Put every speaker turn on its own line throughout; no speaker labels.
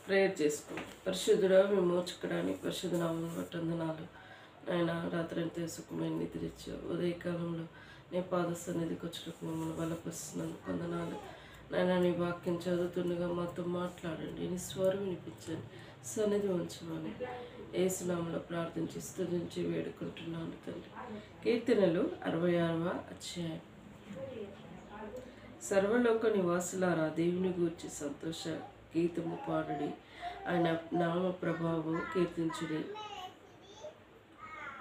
Prayer చేసుకుంటాం. పరిశుద్ధుడా, విమోచకుడానికి పరిశుద్ధ నామమును బట్టి వందనాలు. ఆయన రాత్రి అంతా సుఖమైన నిద్రించావు. ఉదయకాలంలో నీ పాద సన్నిధికి వచ్చినప్పుడు మమ్మల్ని బలపరుస్తున్నందుకు వందనాలు. నాయన నీ వాక్యం చదువుతుండగా మాతో మాట్లాడండి, నీ స్వరం వినిపించండి, సన్నిధి ఉంచమని యేసునామములో ప్రార్థించి స్తుతించి వేడుకుంటున్నాను తండ్రి. కీర్తనలు 66వ అధ్యాయం. సర్వలోక నివాసులారా, దేవుని గూర్చి సంతోష గీతము పాడుడి, ఆయన నామ ప్రభావం కీర్తించుడి.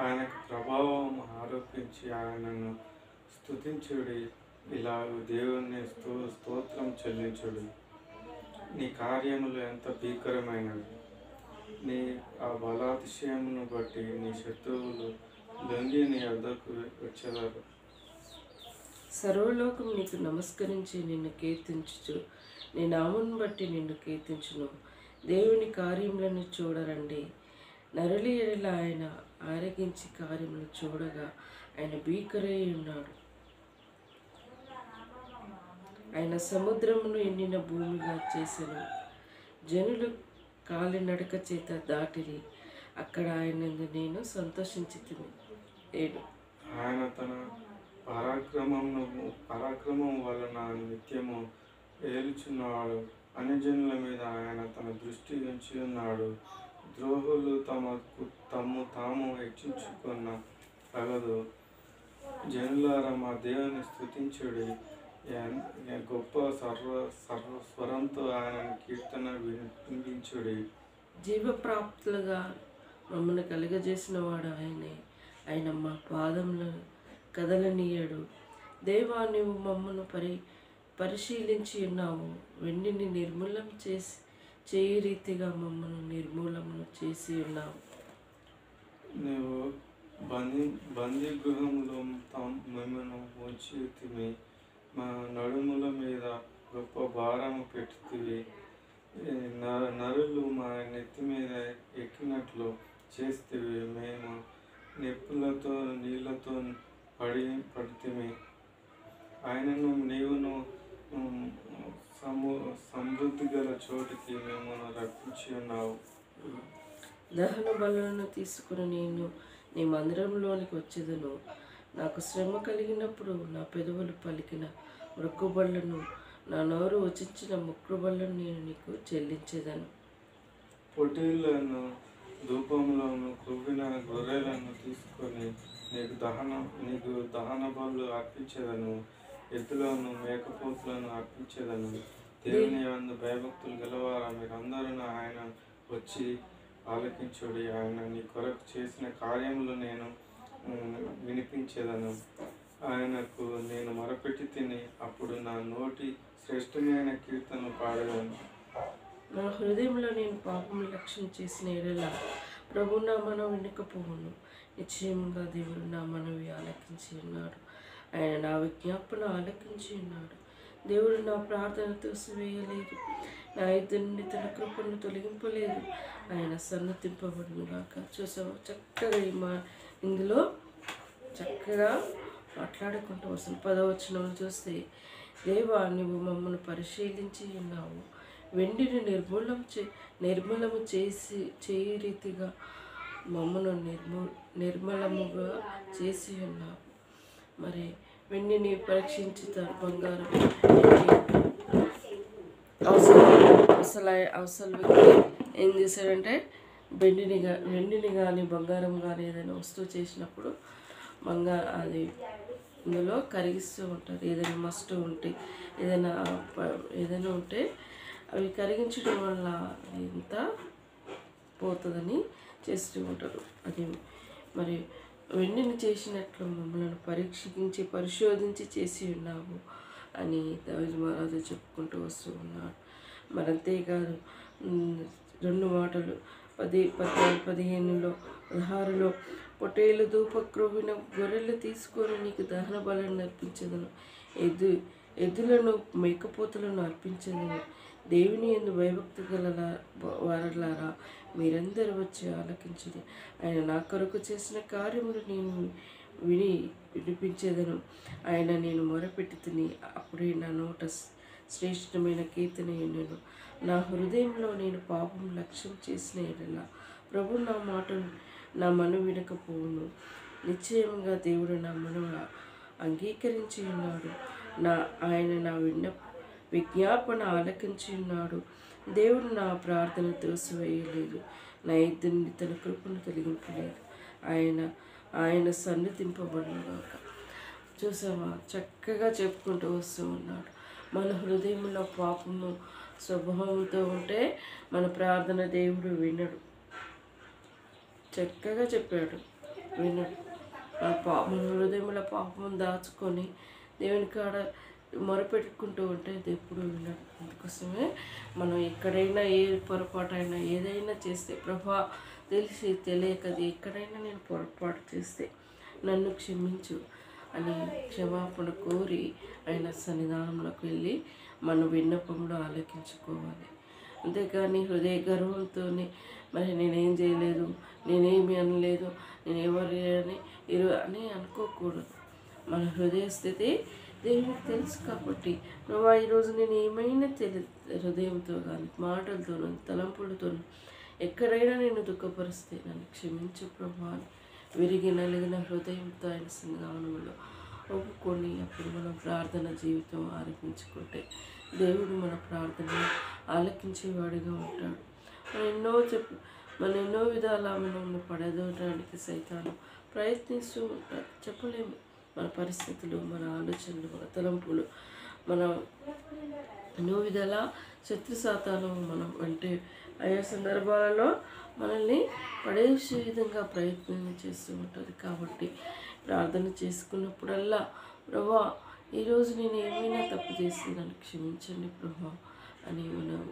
ఆయనకు ప్రభావం ఆరోపించి ఆయనను స్తుతించుడి. ఇలాగ దేవుని స్తోత్రం చెల్లించుడి. నీ కార్యములు ఎంత భీకరమైనవి! నీ ఆ బలాతిశయమును బట్టి నీ శత్రువులు లొంగి నీ వద్దకు వచ్చేదారు.
సర్వలోకం నీకు నమస్కరించి నిన్ను కీర్తించుచు, నీ నామమును బట్టి నిన్ను కీర్తించును. దేవుని కార్యములను చూడరండి. నరులి ఎడల ఆయన ఆరగించి కార్యములు చూడగా ఆయన భీకరై ఉన్నాడు. ఆయన సముద్రమును ఎండిన భూమిగా చేసెను. జనులు కాలినడక చేత దాటిరి, అక్కడ ఆయన నేను సంతోషించితిని. 7.
ఆయన తన పరాక్రమం వలన నిత్యము ఏలుచున్నాడు. అన్యజనుల మీద ఆయన తన దృష్టి ఉంచి ఉన్నాడు. ద్రోహులు తాము హెచ్చించుకున్న తగదు. జనులారా, మా దేవుని స్తుతించుడి. గొప్ప స్వరంతో ఆయన కీర్తన వినిపించుడి.
జీవప్రాప్తులుగా మమ్మల్ని కలుగజేసిన వాడు ఆయనే. ఆయన మా పాదములను కదలనీయడు. దేవా, నీవు మమ్మను పరిశీలించి ఉన్నావు. వెండిని నిర్మూలం చేయి రీతిగా మమ్మల్ని నిర్మూలమును చేసి ఉన్నావు.
నీవు బందీ గృహంలో మిమ్మను ఉంచితివి. మా నడుముల మీద గొప్ప భారము పెట్టుతివి. నరులు మా నెత్తి మీద ఎక్కినట్లు చేస్తేవి. మేము నిప్పులతో నీళ్లతో పడితిమి. ఆయనను నీవును సమృద్ధి గల చోటికి మిమ్మల్ని రప్పించి ఉన్నావు.
దహన బలులను తీసుకుని నేను నీ మందిరంలోనికి వచ్చేదను. నాకు శ్రమ కలిగినప్పుడు నా పెదవులు పలికిన మొక్కుబళ్లను, నా నోరు వచించిన మొక్కుబళ్లను నేను నీకు చెల్లించేదను.
పొట్టేళ్లను, ధూపంలోను క్రొవ్విన గొర్రెలను తీసుకొని నీకు దహన బలులు అర్పించేదను. ఎద్దులను, మేకపోతులను అర్పించేదను. దేవుని యందు భయభక్తులు గలవారా, మీరందరూ ఆయన వచ్చి ఆలకించుడి. ఆయన నీ కొరకు చేసిన కార్యములు నేను వినిపించేదను. ఆయనకు నేను మొరపెట్టి తిని, అప్పుడు నా నోటి శ్రేష్టమైన కీర్తనలు పాడేదను.
నా హృదయంలో నేను పాపము లక్ష్యం చేసిన ఎడల ప్రభు నా మనవి వినకపోవును. నిశ్చయంగా దేవుడు నా మనవి ఆలకించి ఉన్నాడు. ఆయన నా విజ్ఞాపన ఆలకించి ఉన్నాడు. దేవుడు నా ప్రార్థన తోసివేయలేదు. నా ఇద్దరి నుండి తన కృపను తొలగింపలేదు. ఆయన సన్నతింపబడును గాక. చూసావా, చక్కగా ఇందులో చక్కగా మాట్లాడుకుంటూ వస్తుంది. 10వ వచనం చూస్తే, దేవా, నువ్వు మమ్మల్ని పరిశీలించి ఉన్నావు. వెండిని నిర్మూలము చేయి రీతిగా మమ్మను నిర్మలముగా చేసి ఉన్నావు. మరి వెండిని పరీక్షించి బంగారం అవసరం వ్యక్తి ఏం చేశాడంటే, వెండిని కానీ బంగారం కానీ ఏదైనా వస్తువు చేసినప్పుడు అది ఇందులో కరిగిస్తూ ఉంటారు. ఏదైనా మస్ట్ ఉంటే ఏదైనా ఉంటే అవి కరిగించడం వల్ల ఎంత పోతుందని చేస్తూ ఉంటారు. అది మరి వెండిని చేసినట్లు మమ్మల్ని పరిశోధించి చేసి ఉన్నావు అని దావీదు మహారాజు చెప్పుకుంటూ వస్తూ ఉన్నాడు. మరి అంతేకాదు, 2 మాటలు 15లో 16లో, పొట్టేలు ధూప క్రొవ్విన గొర్రెలు తీసుకొని నీకు దహన బలులను అర్పించదను. ఎద్దులను మేకపోతులను అర్పించదను. దేవుని యందు భయభక్తి గల వారలారా, మీరందరూ వచ్చి ఆలకించుడి. ఆయన నా కొరకు చేసిన కార్యములు నేను వినిపించేదను. ఆయన నేను మొరపెట్టి తిని, అప్పుడే నా నోట శ్రేష్టమైన కీర్తన ఎన్నెను. నా హృదయంలో నేను పాపం లక్ష్యం చేసిన ఎడల ప్రభు నా మాటలు నా మనవి వినకపోవును. నిశ్చయంగా దేవుడు నా మనవి అంగీకరించి ఉన్నాడు. ఆయన నా విజ్ఞాపన ఆలకించి ఉన్నాడు. దేవుడు నా ప్రార్థన త్రోసివేయలేదు, నా ఇద్దరిని తన కృపను తొలగింపలేదు. ఆయన సన్నిధింపబడుగాక. చూసావా, చక్కగా చెప్పుకుంటూ వస్తూ ఉన్నాడు. మన హృదయంలో పాపము స్వభావంతో ఉంటే మన ప్రార్థన దేవుడు వినడు. చక్కగా చెప్పాడు, వినడు. మన హృదయంలో పాపం దాచుకొని దేవుని కాడ మొరపెట్టుకుంటూ ఉంటే ఎప్పుడు వినడు. అందుకోసమే మనం ఎక్కడైనా ఏ పొరపాటైనా ఏదైనా చేస్తే, ప్రభా తెలిసి తెలియకది ఎక్కడైనా నేను పొరపాటు చేస్తే నన్ను క్షమించు అని క్షమాపణ కోరి ఆయన సన్నిధానంలోకి వెళ్ళి మన విన్నపంలో ఆలకించుకోవాలి. అంతేకాని హృదయ గర్వంతో మరి నేనేం చేయలేదు, నేనేమి అనలేదు, నేను ఎవరు అని అనుకోకూడదు. మన హృదయ స్థితి దేవునికి తెలుసు కాబట్టి నువ్వు ఈరోజు నేను ఏమైనా హృదయంతో కానీ మాటలతోనూ తలంపులతోనూ ఎక్కడైనా నేను దుఃఖపరిస్తే నన్ను క్షమించు ప్రభు అని విరిగి నలిగిన హృదయంతో ఆయన సన్నిధానంలో ఒప్పుకొని అప్పుడు మనం ప్రార్థన జీవితం ఆరంభించుకుంటే దేవుడు మన ప్రార్థన ఆలకించేవాడిగా ఉంటాడు. మనం ఎన్నో విధాల మనల్ని పడదోయడానికి సైతాను ప్రయత్నిస్తూ ఉంటాడు. చెప్పలేము. మన పరిస్థితులు, మన ఆలోచనలు, మన తలంపులు, మన ఎన్నో విధాల శత్రు సాతాను మనం అంటే ఆయా సందర్భాలలో మనల్ని పడేసే విధంగా ప్రయత్నం చేస్తూ ఉంటుంది. కాబట్టి ప్రార్థన చేసుకున్నప్పుడల్లా ప్రభా ఈరోజు నేను ఏమైనా తప్పు చేసి నన్ను క్షమించండి ప్రభా అని మనం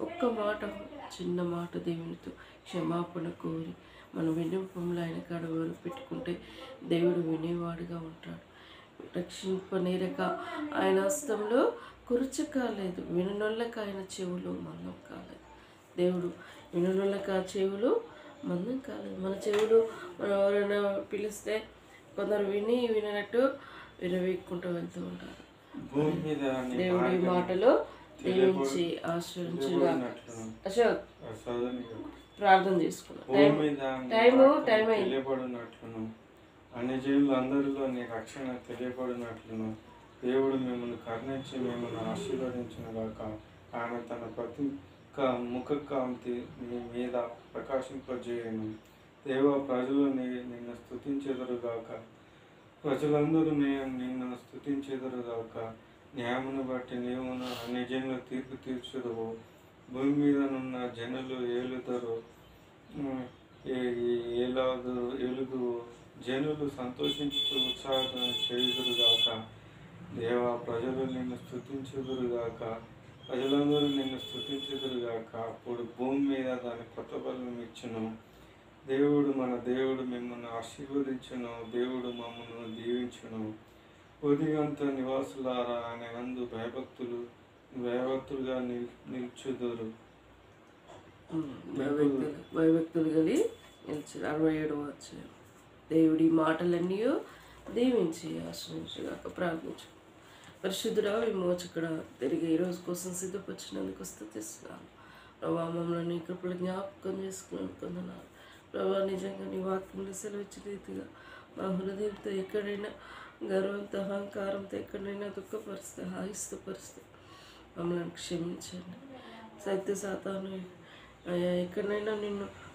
ఒక్క మాట, చిన్న మాట దేవునితో క్షమాపణ కోరి మన విన్నపంలో ఆయన కాడ పెట్టుకుంటే దేవుడు వినేవాడుగా ఉంటాడు. రక్షింపనేరక ఆయన హస్తంలో కురుచు కాలేదు, విననొల్లక ఆయన చెవులు మందం కాలేదు. దేవుడు విననొల్లక చెవులు మందం కాలేదు. మన చెవులు మనం ఎవరైనా పిలిస్తే కొందరు వినట్టు విరవేక్కుంటూ వెళ్తూ ఉంటారు. దేవుడి మాటలు దీవించి ఆశ్రయించుగా. అశోక్ ప్రార్థన చేసుకున్నాం. టైం
తెలియబడినట్లును అన్ని జీవులు అందరిలో నీ రక్షణ తెలియబడినట్లును దేవుడు మిమ్మల్ని కరుణించి మిమ్మల్ని ఆశీర్వదించిన గాక. ఆయన తన ముఖ కాంతి మీ మీద ప్రకాశింపజేయను. దేవ ప్రజలు నిన్ను స్తుతించెదరుగాక. ప్రజలందరూ నిన్ను స్తుతించెదరుగాక. న్యాయమును బట్టి నీవు అన్ని జనులు తీర్పు తీర్చుదువు. భూమి మీదనున్న జనులు ఏలుదురు. జనులు సంతోషించుతూ ఉత్సాహం చేయుదురుగాక. దేవా ప్రజలు నిన్ను స్తుతించుదురుగాక. ప్రజలందరూ నిన్ను స్తుతించుదురుగాక. అప్పుడు భూమి మీద దాని కొత్త బలం ఇచ్చును. మన దేవుడు మిమ్మల్ని ఆశీర్వదించును. దేవుడు మమ్మల్ని దీవించును. ఉదయంత నివాసులారా ఆయన నందు భయభక్తులుగా నిల్చుదురు.
భయభక్తులు కలిగి నిలిచారు. 67వ అధ్యాయం. దేవుడి మాటలన్నీ దీవించి ఆశ్రయించగాక. ప్రార్థించు. పరిశుద్ధుడా, విమోచకుడా, తిరిగి ఈరోజు కోసం సిద్ధపరిచినందుకు స్తుతిస్తున్నాను ప్రభా. మమ్మల్ని నీ కృపలు జ్ఞాపకం చేసుకున్నాను కొందనాలు ప్రభా. నిజంగా నీ వాక్యంలో సెలవిచ్చిన రీతిగా మా హృదయంతో ఎక్కడైనా గర్వంతో అహంకారంతో ఎక్కడైనా దుఃఖపరిస్తే హాయిస్తపరిస్తే మమ్మల్ని క్షమించండి. సత్య సాతాను ఎక్కడైనా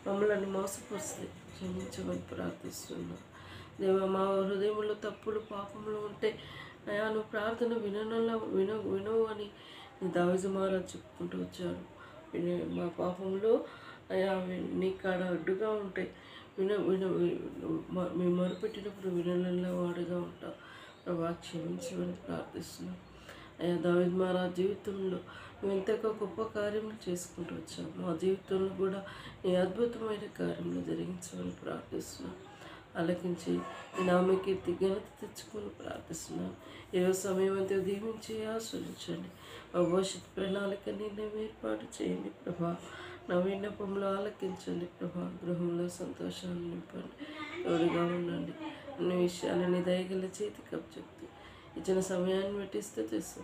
మమ్మల్ని మోసపరిస్తే క్షమించమని ప్రార్థిస్తున్నాను దేవా. మా హృదయంలో తప్పులు పాపంలో ఉంటే అయా నువ్వు ప్రార్థన వినవు అని దావీదు మహారాజు చెప్పుకుంటూ వచ్చాడు. మా పాపంలో అయా నీ కాడ అడ్డుగా ఉంటే మేము మొరపెట్టినప్పుడు వినడంలో వాడుగా ఉంటాం ప్రభా. క్షమించమని ప్రార్థిస్తున్నాం అయ్యా. దావీదు మహారాజు జీవితంలో నువ్వు ఎంతగా గొప్ప కార్యములు చేసుకుంటూ వచ్చావు. మా జీవితంలో కూడా నీ అద్భుతమైన కార్యములు జరిగించమని ప్రార్థిస్తున్నాం. ఆలకించి నీ నామకీర్తి ఘనత తెచ్చుకొని ప్రార్థిస్తున్నాం. ఈరోజు సమయం అంతా దీవించి ఆస్వాదించండి. మా భవిష్యత్ ప్రణాళిక నిర్ణయం ఏర్పాటు చేయండి ప్రభా. నా విన్నపంలో ఆలకించండి ప్రభా. గృహంలో సంతోషాన్ని నింపండి. తోడుగా ఉండండి. అన్ని విషయాలని దయగల చేతికి అప్పచెప్తూ ఇచ్చిన సమయాన్ని బట్టి స్తుతిస్తూ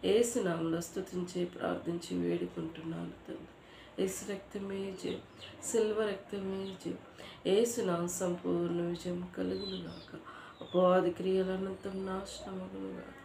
ఏసు నామములో స్తుతించి ప్రార్థించి వేడుకుంటున్నాను తండ్రి. ఏసు రక్తమే జయం, సిల్వ రక్తమే జయం. ఏసు నామం సంపూర్ణ విజయం కలుగును గాక. అపవాది క్రియలనంతం నాశనమగును గాక.